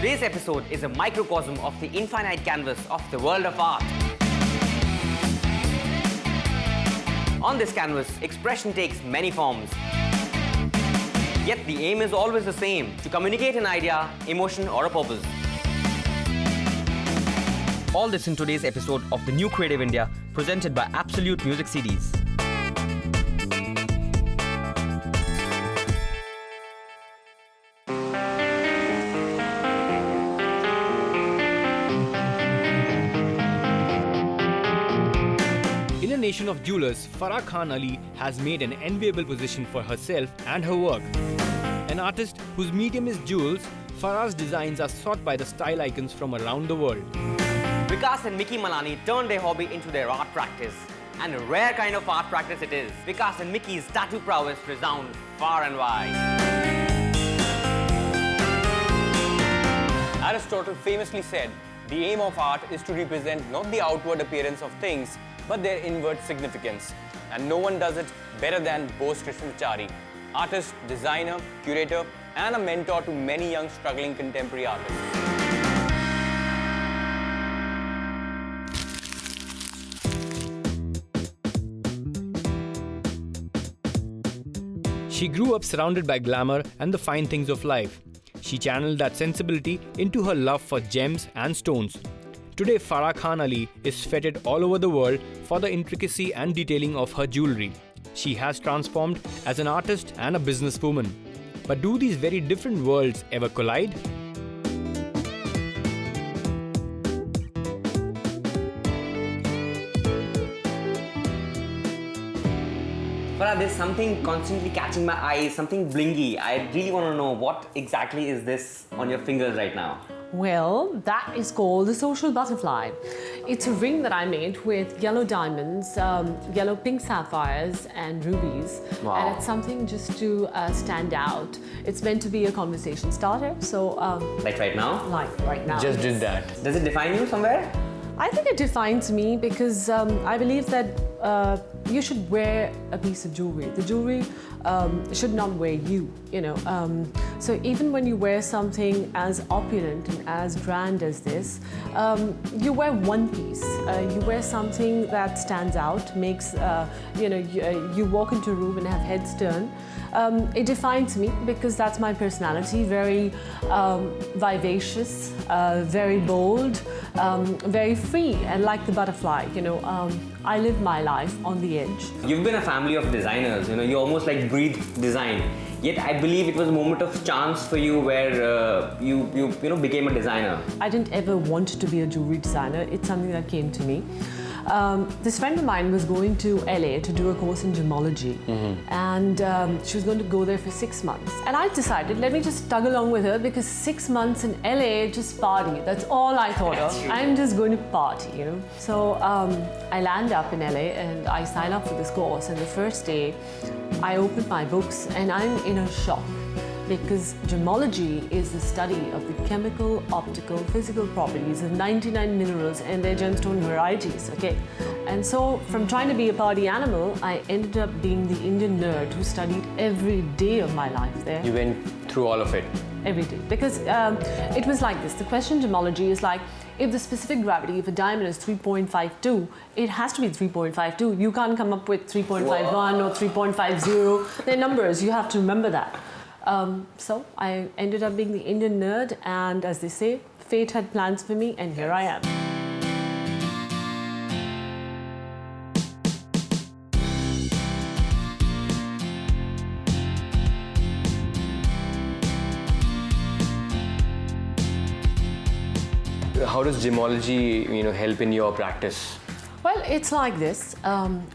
Today's episode is a microcosm of the infinite canvas of the world of art. On this canvas, expression takes many forms. Yet the aim is always the same, to communicate an idea, emotion or a purpose. All this in today's episode of the New Creative India, presented by Absolute Music CDs. In a nation of jewelers, Farah Khan has made an enviable position for herself and her work. An artist whose medium is jewels, Farah's designs are sought by the style icons from around the world. Vikas and Mickey Malani turned their hobby into their art practice. And a rare kind of art practice it is. Vikas and Mickey's tattoo prowess resounds far and wide. Aristotle famously said, the aim of art is to represent not the outward appearance of things, but their inward significance. And no one does it better than Bose Krishnamachari, artist, designer, curator, and a mentor to many young struggling contemporary artists. She grew up surrounded by glamour and the fine things of life. She channeled that sensibility into her love for gems and stones. Today, Farah Khan is feted all over the world for the intricacy and detailing of her jewellery. She has transformed as an artist and a businesswoman. But do these very different worlds ever collide? Farah, there's something constantly catching my eye, something blingy. I really want to know what exactly is this on your fingers right now? Well, that is called the social butterfly. It's a ring that I made with yellow diamonds, yellow pink sapphires and rubies. Wow. And it's something just to stand out. It's meant to be a conversation starter. So, Like right now? like right now. Just did that. Does it define you somewhere? I think it defines me because I believe that you should wear a piece of jewelry. The jewelry should not wear you, you know. So even when you wear something as opulent and as grand as this, you wear one piece. You wear something that stands out, makes, you walk into a room and have heads turn. It defines me because that's my personality, very vivacious, very bold, very free, and like the butterfly, you know, I live my life on the edge. You've been a family of designers, you know, you almost like breathe design. Yet I believe it was a moment of chance for you where you became a designer. I didn't ever want to be a jewelry designer. It's something that came to me. This friend of mine was going to LA to do a course in gemology, and she was going to go there for 6 months. And I decided, let me just tug along with her because 6 months in LA, just party. That's all I thought of. I'm just going to party, you know. So I land up in LA and I sign up for this course. And the first day, I opened my books and I'm in a shock. Because gemology is the study of the chemical, optical, physical properties of 99 minerals and their gemstone varieties, okay? And so, from trying to be a party animal, I ended up being the Indian nerd who studied every day of my life there. You went through all of it. Every day. Because it was like this. The question in gemology is like, if the specific gravity of a diamond is 3.52, it has to be 3.52. You can't come up with 3.51 or 3.50. They're numbers, you have to remember that. So I ended up being the Indian nerd, and as they say, fate had plans for me, and here I am. How does gemology, help in your practice? Well, it's like this.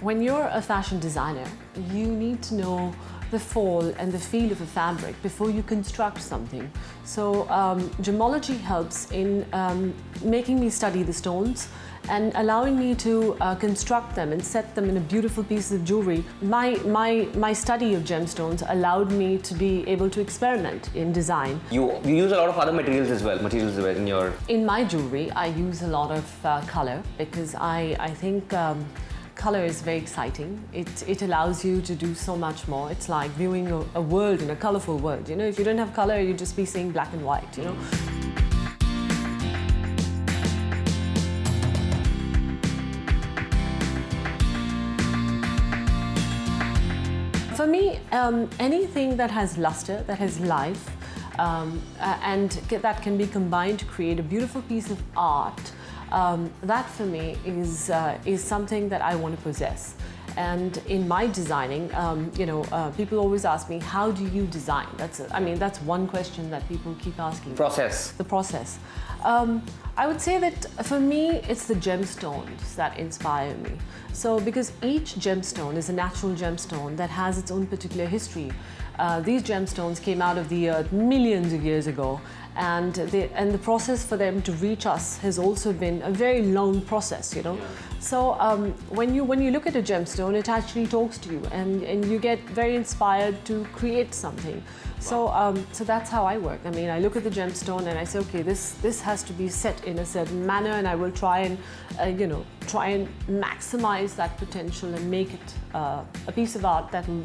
When you're a fashion designer, you need to know the fall and the feel of a fabric before you construct something. So gemology helps in making me study the stones and allowing me to construct them and set them in a beautiful piece of jewelry. My study of gemstones allowed me to be able to experiment in design. You use a lot of other materials as well in your... In my jewelry, I use a lot of color because I think color is very exciting. It allows you to do so much more. It's like viewing a world in a colorful world. You know, if you don't have color, you'd just be seeing black and white, you know. For me, anything that has luster, that has life, and that can be combined to create a beautiful piece of art, that for me is something that I want to possess. And in my designing, people always ask me, how do you design? That's one question that people keep asking. Process. The process. I would say that for me, it's the gemstones that inspire me. So because each gemstone is a natural gemstone that has its own particular history. These gemstones came out of the earth millions of years ago, and the process for them to reach us has also been a very long process, you know. Yeah. So when you look at a gemstone, it actually talks to you, and you get very inspired to create something. Wow. So that's how I work. I mean, I look at the gemstone and I say, okay, this has to be set in a certain manner, and I will try and maximize that potential and make it a piece of art that will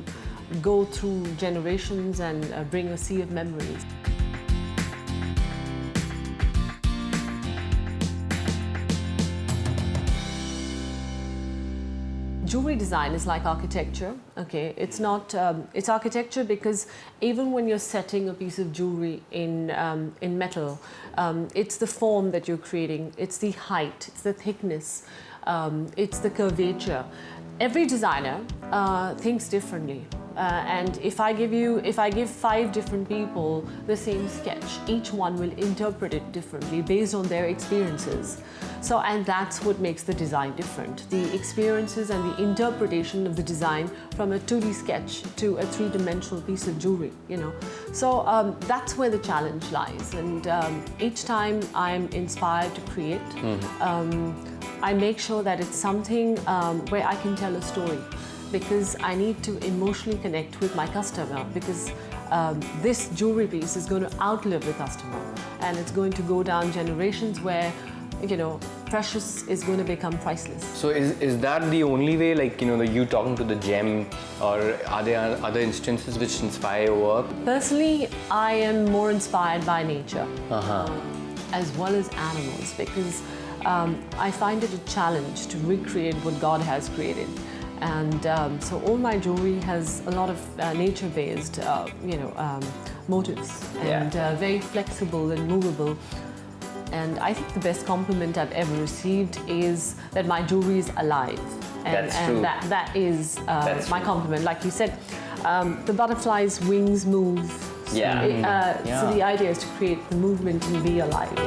go through generations and bring a sea of memories. Jewelry design is like architecture, okay? It's not, it's architecture because even when you're setting a piece of jewelry in metal, it's the form that you're creating, it's the height, it's the thickness, it's the curvature. Every designer thinks differently. And if I give 5 different people the same sketch, each one will interpret it differently based on their experiences. So, and that's what makes the design different. The experiences and the interpretation of the design from a 2D sketch to a 3-dimensional piece of jewelry, you know. So that's where the challenge lies. And each time I'm inspired to create, I make sure that it's something where I can tell a story, because I need to emotionally connect with my customer, because this jewelry piece is going to outlive the customer, and it's going to go down generations where, you know, precious is going to become priceless. So is that the only way, like, you know, you talking to the gem, or are there other instances which inspire your work? Personally, I am more inspired by nature, as well as animals, because I find it a challenge to recreate what God has created. And so all my jewelry has a lot of nature-based, motifs, and very flexible and movable. And I think the best compliment I've ever received is that my jewelry is alive. And, That's true. That is my true. compliment. Like you said, the butterfly's wings move. So, so the idea is to create the movement and be alive.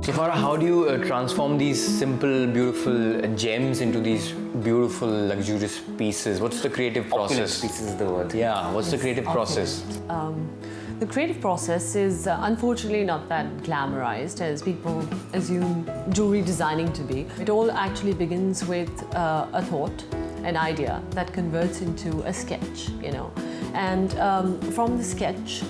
So Farah, how do you transform these simple, beautiful gems into these beautiful, luxurious pieces? What's the creative process? Opulent pieces is the word. Yeah, what's the creative process? The creative process is unfortunately not that glamorized as people assume jewelry designing to be. It all actually begins with a thought, an idea that converts into a sketch, you know. And from the sketch,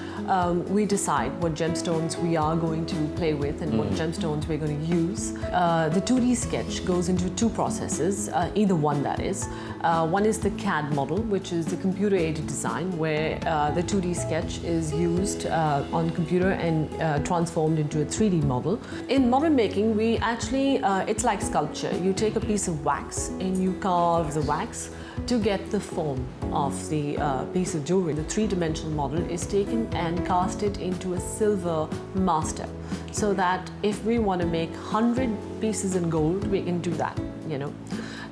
we decide what gemstones we are going to play with and what gemstones we're going to use. The 2D sketch goes into 2 processes, either one that is. One is the CAD model, which is the computer-aided design, where the 2D sketch is used on computer and transformed into a 3D model. In model making, we actually, it's like sculpture. You take a piece of wax and you carve the wax to get the form of the piece of jewelry. The 3-dimensional model is taken and casted into a silver master, so that if we want to make 100 pieces in gold, we can do that, you know.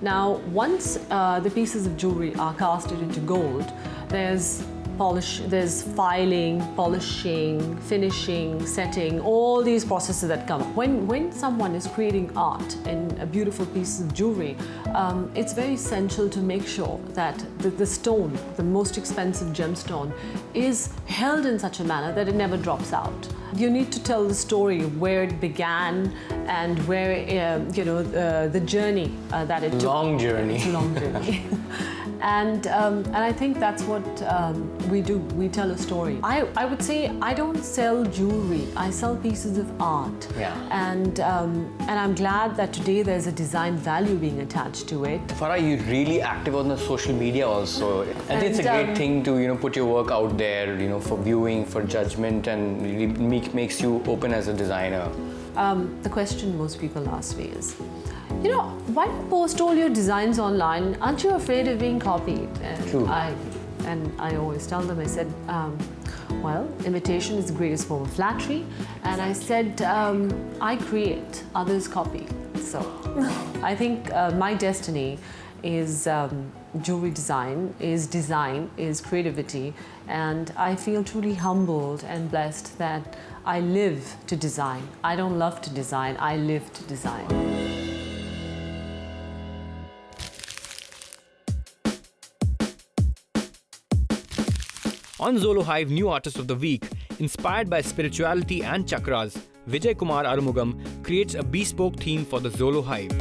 Now, once the pieces of jewelry are casted into gold, there's filing, polishing, finishing, setting, all these processes that come. When someone is creating art in a beautiful piece of jewelry, it's very essential to make sure that the stone, the most expensive gemstone, is held in such a manner that it never drops out. You need to tell the story where it began and where, the journey that it took. Long journey. It's a long journey. And I think that's what we do. We tell a story. I would say I don't sell jewelry. I sell pieces of art. Yeah. And I'm glad that today there's a design value being attached to it. Farah, you're really active on the social media also. I think it's a great thing to put your work out there, for viewing, for judgment, and really makes you open as a designer. The question most people ask me is, why do you post all your designs online? Aren't you afraid of being copied? And True. I always tell them, I said, well, imitation is the greatest form of flattery. And I said, I create, others copy. So I think my destiny is jewelry design, is creativity. And I feel truly humbled and blessed that I live to design. I don't love to design, I live to design. On Zolo Hive New Artist of the Week, inspired by spirituality and chakras, Vijay Kumar Arumugam creates a bespoke theme for the Zolo Hive.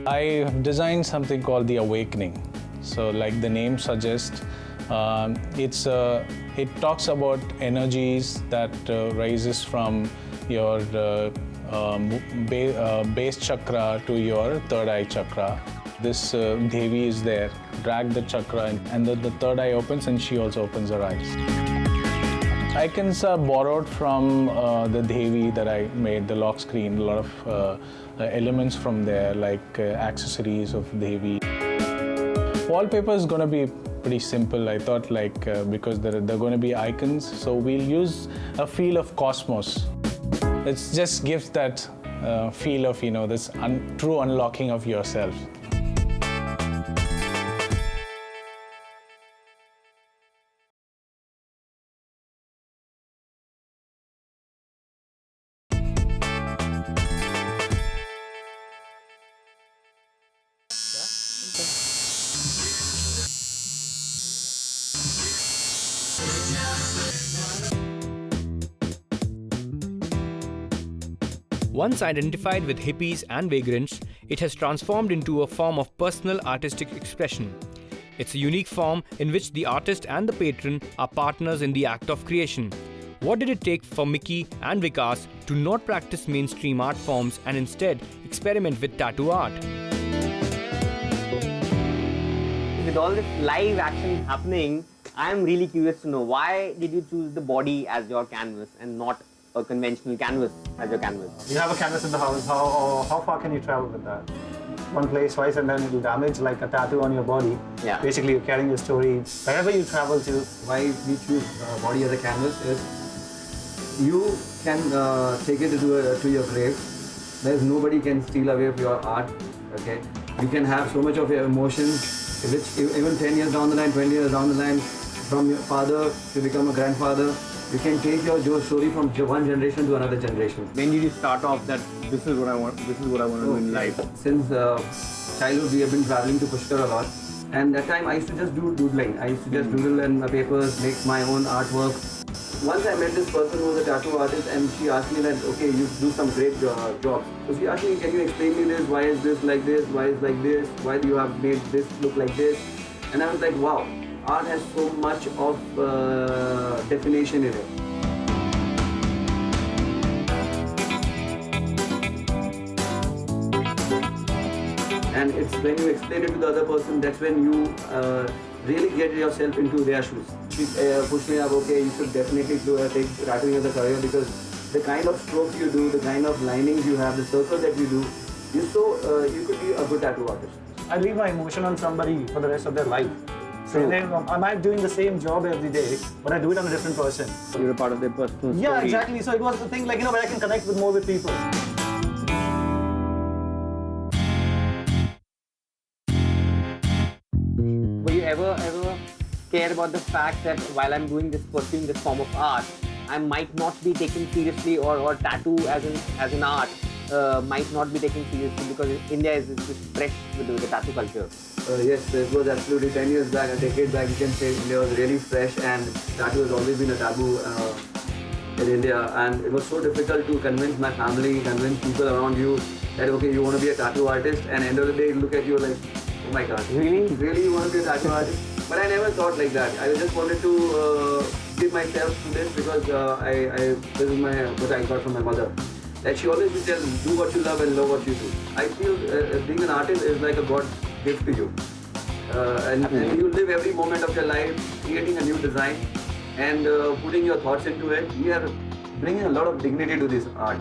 I designed something called the Awakening. So, like the name suggests, it talks about energies that rises from your base chakra to your third eye chakra. This Devi is there, drag the chakra, and the third eye opens, and she also opens her eyes. Icons are borrowed from the Devi that I made, the lock screen, a lot of elements from there, like accessories of Devi. Wallpaper is going to be pretty simple. I thought because they're going to be icons, so we'll use a feel of cosmos. It just gives that feel of, this true unlocking of yourself. Once identified with hippies and vagrants, it has transformed into a form of personal artistic expression. It's a unique form in which the artist and the patron are partners in the act of creation. What did it take for Mickey and Vikas to not practice mainstream art forms and instead experiment with tattoo art? With all this live action happening, I am really curious to know, why did you choose the body as your canvas and not a conventional canvas as your canvas? You have a canvas in the house, how far can you travel with that? One place, twice, and then it'll damage like a tattoo on your body. Yeah. Basically, you're carrying your story wherever you travel to. Why we choose body as a canvas is you can take it to your grave. There's nobody can steal away from your art. Okay, you can have so much of your emotions, which even 10 years down the line, 20 years down the line, from your father to become a grandfather, you can take your story from one generation to another generation. When did you start off that this is what I want to do in life? Since childhood, we have been traveling to Pushkar a lot. And that time, I used to just do doodling. I used to just doodle in my papers, make my own artwork. Once I met this person who was a tattoo artist, and she asked me that, okay, you do some great jobs. So she asked me, can you explain me this? Why is this like this? Why is like this? Why do you have made this look like this? And I was like, wow, art has so much of definition in it. And it's when you explain it to the other person, that's when you really get yourself into their shoes. She pushed me up, okay, you should definitely take tattooing as a career, because the kind of strokes you do, the kind of linings you have, the circles that you do, you could be a good tattoo artist. I leave my emotion on somebody for the rest of their life. So I might be doing the same job every day, but I do it on a different person. You're a part of their personal story. Yeah, exactly. So it was the thing, where I can connect more with people. Were you ever scared about the fact that while I'm pursuing this form of art, I might not be taken seriously, or tattoo as an art might not be taken seriously, because India is fresh with the tattoo culture? Yes, it was absolutely 10 years back, a decade back, you can say India was really fresh, and tattoo has always been a taboo in India. And it was so difficult to convince my family, convince people around you that okay, you want to be a tattoo artist, and end of the day, you look at you like, oh my god, really you want to be a tattoo artist? But I never thought like that. I just wanted to give myself to this because this is what I got from my mother. That she always would tell, do what you love and love what you do. I feel being an artist is like a God gift to you. And you live every moment of your life creating a new design and putting your thoughts into it. We are bringing a lot of dignity to this art.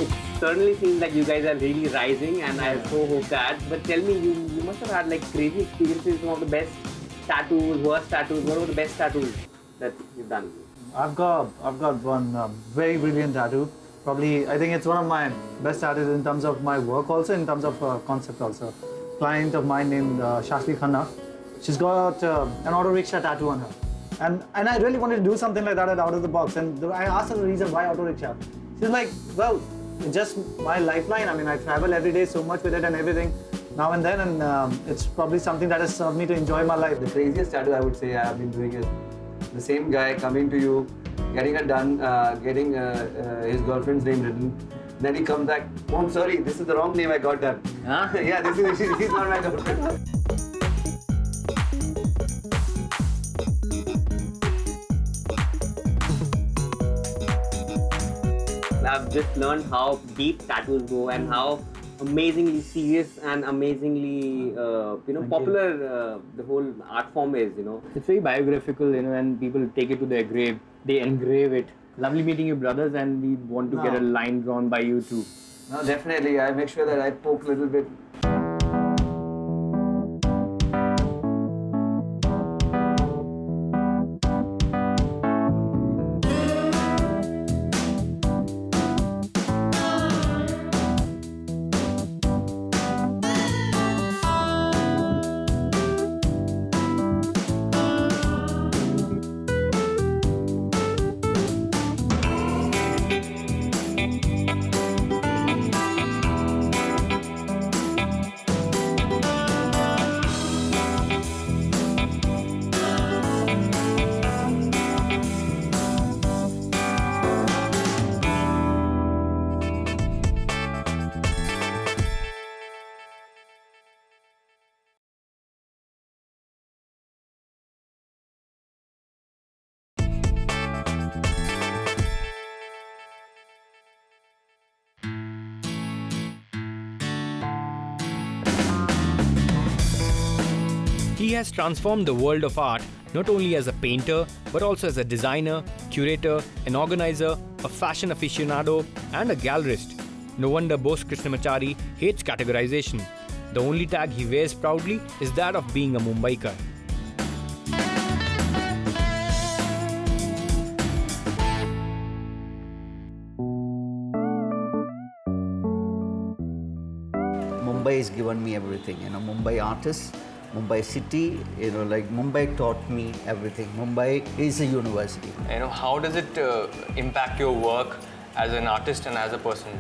It certainly seems like you guys are really rising, and I so hope that. But tell me, you must have had like crazy experiences. Some of the best tattoos, worst tattoos. What were the best tattoos that you've done? I've got one very brilliant tattoo. Probably, I think it's one of my best tattoos in terms of my work also, in terms of concept also. Client of mine named Shashli Khanna. She's got an auto rickshaw tattoo on her. And I really wanted to do something like that out of the box. And I asked her the reason why auto rickshaw. She's like, well, it's just my lifeline. I mean, I travel every day so much with it and everything, now and then. And it's probably something that has served me to enjoy my life. The craziest tattoo I would say I have been doing is the same guy coming to you, getting it done, getting his girlfriend's name written. Then he comes back, oh, I'm sorry, this is the wrong name I got done. Huh? Yeah, he's not my girlfriend. I've just learned how deep tattoos go and how amazingly serious and amazingly popular the whole art form is. It's very biographical, and people take it to their grave. They engrave it. Lovely meeting you, brothers, and we want to get a line drawn by you too. No, definitely. I make sure that I poke a little bit. He has transformed the world of art not only as a painter but also as a designer, curator, an organizer, a fashion aficionado and a gallerist. No wonder Bose Krishnamachari hates categorization. The only tag he wears proudly is that of being a Mumbaikar. Mumbai has given me everything, Mumbai artists, Mumbai city, Mumbai taught me everything. Mumbai is a university. How does it impact your work as an artist and as a person?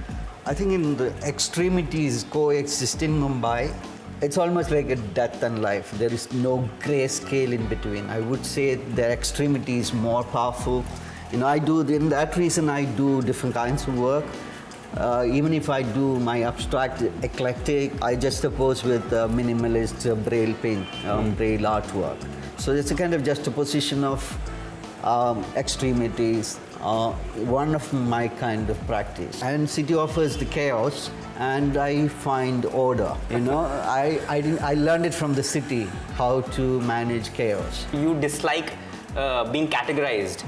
I think in the extremities coexist in Mumbai. It's almost like a death and life. There is no grey scale in between. I would say the extremity is more powerful. In that reason I do different kinds of work. Even if I do my abstract eclectic, I just oppose with minimalist braille paint, braille artwork. So it's a kind of juxtaposition of extremities, one of my kind of practice. And city offers the chaos and I find order. I learned it from the city, how to manage chaos. You dislike being categorized.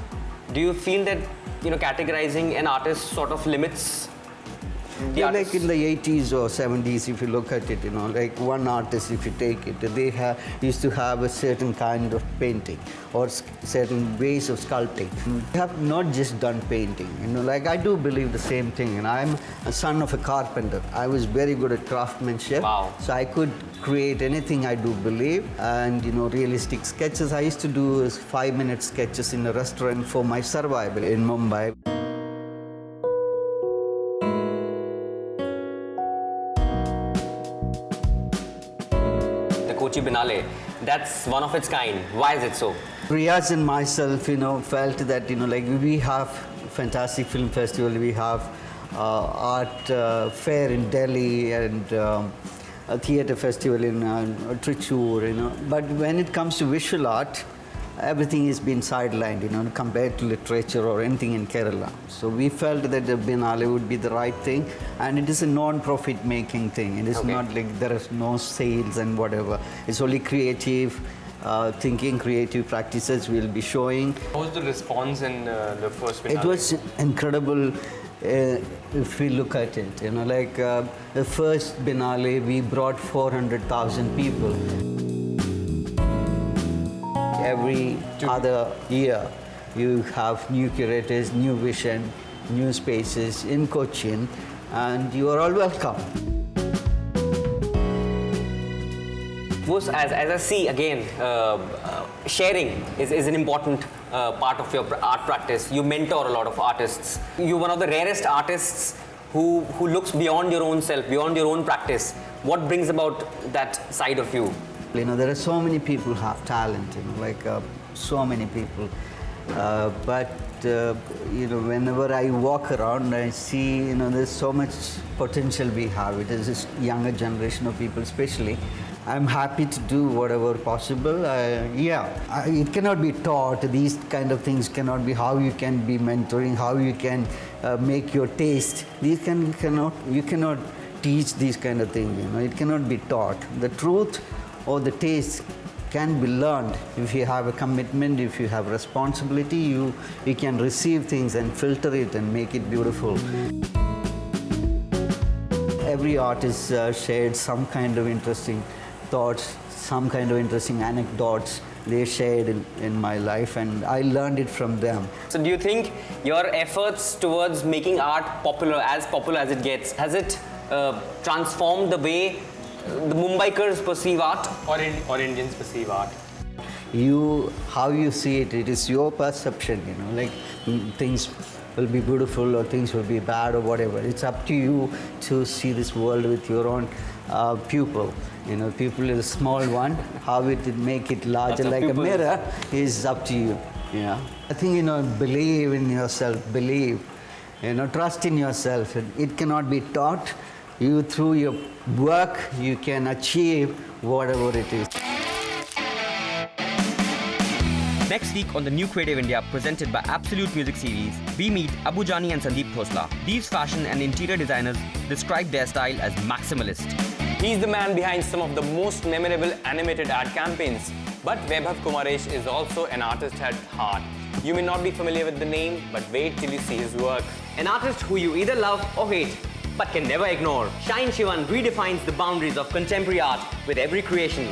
Do you feel that categorizing an artist sort of limits the artist? Like in the 80s or 70s, if you look at it, like one artist, if you take it, they used to have a certain kind of painting or certain ways of sculpting. They have not just done painting, like I do believe the same thing. And I'm a son of a carpenter. I was very good at craftsmanship. Wow. So I could create anything, I do believe. And, realistic sketches. I used to do 5-minute sketches in a restaurant for my survival in Mumbai. Kochi Binale, that's one of its kind. Why is it so? Riyaz and myself, felt that, like we have fantastic film festival, we have art fair in Delhi and a theatre festival in Trichure, But when it comes to visual art, everything has been sidelined, compared to literature or anything in Kerala. So we felt that the Biennale would be the right thing, and it is a non-profit making thing. It is not like there is no sales and whatever. It's only creative thinking, creative practices we'll be showing. What was the response in the first Biennale? It was incredible. If we look at it, the first Biennale, we brought 400,000 people. Every other year, you have new curators, new vision, new spaces in Cochin, and you are all welcome. As I see again, sharing is an important part of your art practice. You mentor a lot of artists. You're one of the rarest artists who looks beyond your own self, beyond your own practice. What brings about that side of you? There are so many people who have talent, so many people. But whenever I walk around, I see, there's so much potential we have. It is this younger generation of people especially. I'm happy to do whatever possible. It cannot be taught. These kind of things cannot be how you can be mentoring, how you can make your taste. You cannot teach these kind of things. It cannot be taught. The truth or the taste can be learned. If you have a commitment, if you have responsibility, you can receive things and filter it and make it beautiful. Every artist shared some kind of interesting thoughts, some kind of interesting anecdotes they shared in my life, and I learned it from them. So do you think your efforts towards making art popular as it gets, has it transformed the way the Mumbaikars perceive art? Or Indians perceive art? How you see it, it is your perception, things will be beautiful or things will be bad or whatever. It's up to you to see this world with your own pupil. Pupil is a small one. How it make it larger like a mirror is up to you. Yeah. I think, believe in yourself, trust in yourself. It cannot be taught. You, through your work, you can achieve whatever it is. Next week on the New Creative India presented by Absolute Music Series, we meet Abu Jani and Sandeep Khosla. These fashion and interior designers describe their style as maximalist. He's the man behind some of the most memorable animated ad campaigns. But Vaibhav Kumaresh is also an artist at heart. You may not be familiar with the name, but wait till you see his work. An artist who you either love or hate, but can never ignore. Shine Shivan redefines the boundaries of contemporary art with every creation.